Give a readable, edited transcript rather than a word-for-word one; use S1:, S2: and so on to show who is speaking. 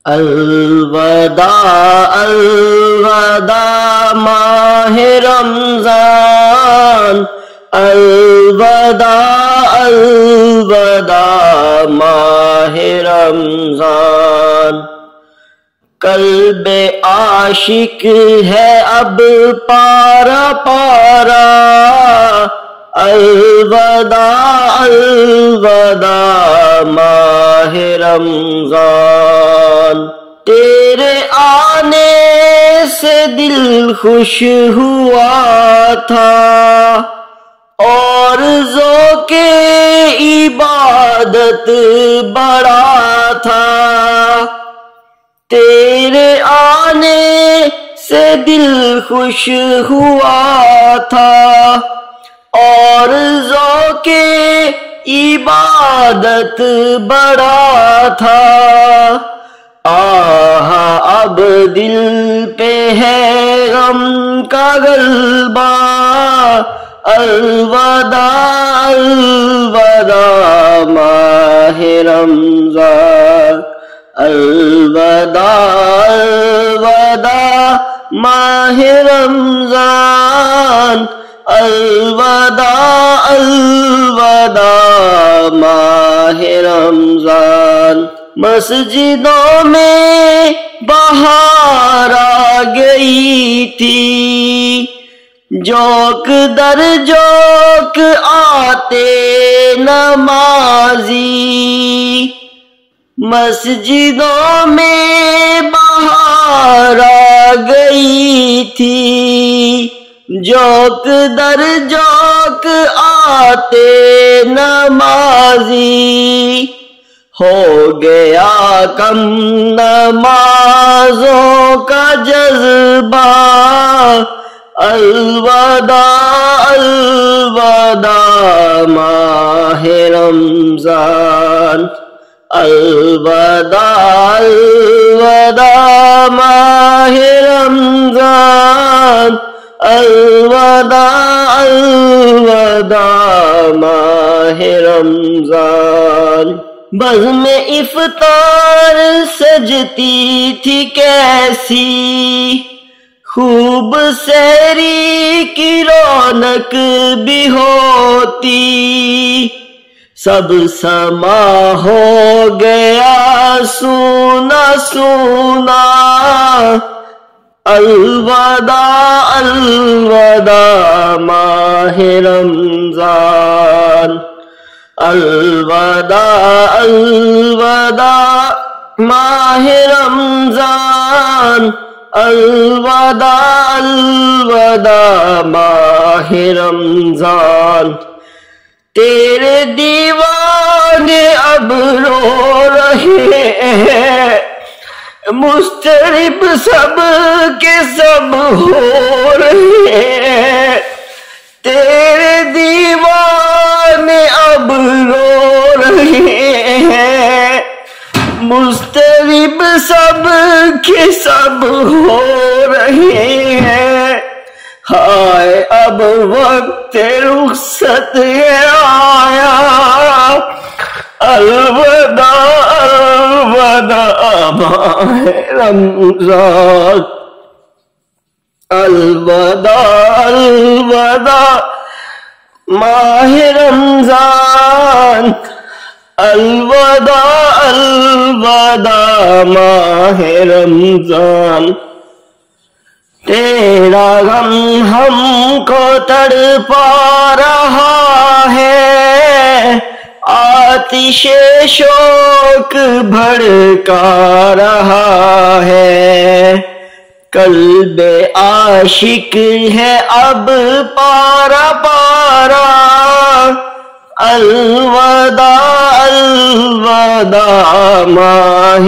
S1: الوداع الوداع ماہ رمضان، الوداع الوداع ماہ رمضان۔ قلب عاشق ہے اب پارا پارا، الوداع الوداع ماہ رمضان۔ تیرے آنے سے دل خوش ہوا تھا اور ذوق عبادت بڑا تھا، تیرے آنے سے دل خوش ہوا تھا اور ذوق عبادت بڑا تھا۔ اب دل پہ ہے غم کا غلبہ، الوداع الوداع ماہ رمضان، الوداع الوداع ماہ رمضان، الوداع الوداع ماہ رمضان۔ مسجدوں میں بہار آ گئی تھی، جوک در جوک آتے نمازی، مسجدوں میں بہار آ گئی تھی، جوک در جوک آتے نمازی، ہو گیا کم نمازوں کا جذبہ، الوداع الوداع ماہ رمضان، الوداع الوداع ماہ رمضان، الوداع الوداع ماہ رمضان۔ بزم افطار سجتی تھی کیسی، خوب سحری کی رونق بھی ہوتی، سب سما ہو گیا سونا سونا، الوداع الوداع ماہ رمضان، الوداع الوداع ماہ رمضان، الوداع الوداع ماہ رمضان۔ تیرے دیوانے اب رو رہے ہیں، مضطرب سب کے سب ہو رہے ہیں، تیرے دیوانے اب رو رہے ہیں، مضطرب سب کے سب ہو رہے ہیں، ہائے اب وقت رخصت آیا، الوداع الوداع ماہ رمضان، الوداع الوداع ماہ رمضان، الوداع الوداع ماہ رمضان۔ تیرا غم ہم کو تڑپا رہا ہے، آتش شوق بھڑکا رہا ہے، قلب عاشق ہے اب پارا پارا، الوداع الوداع ماہ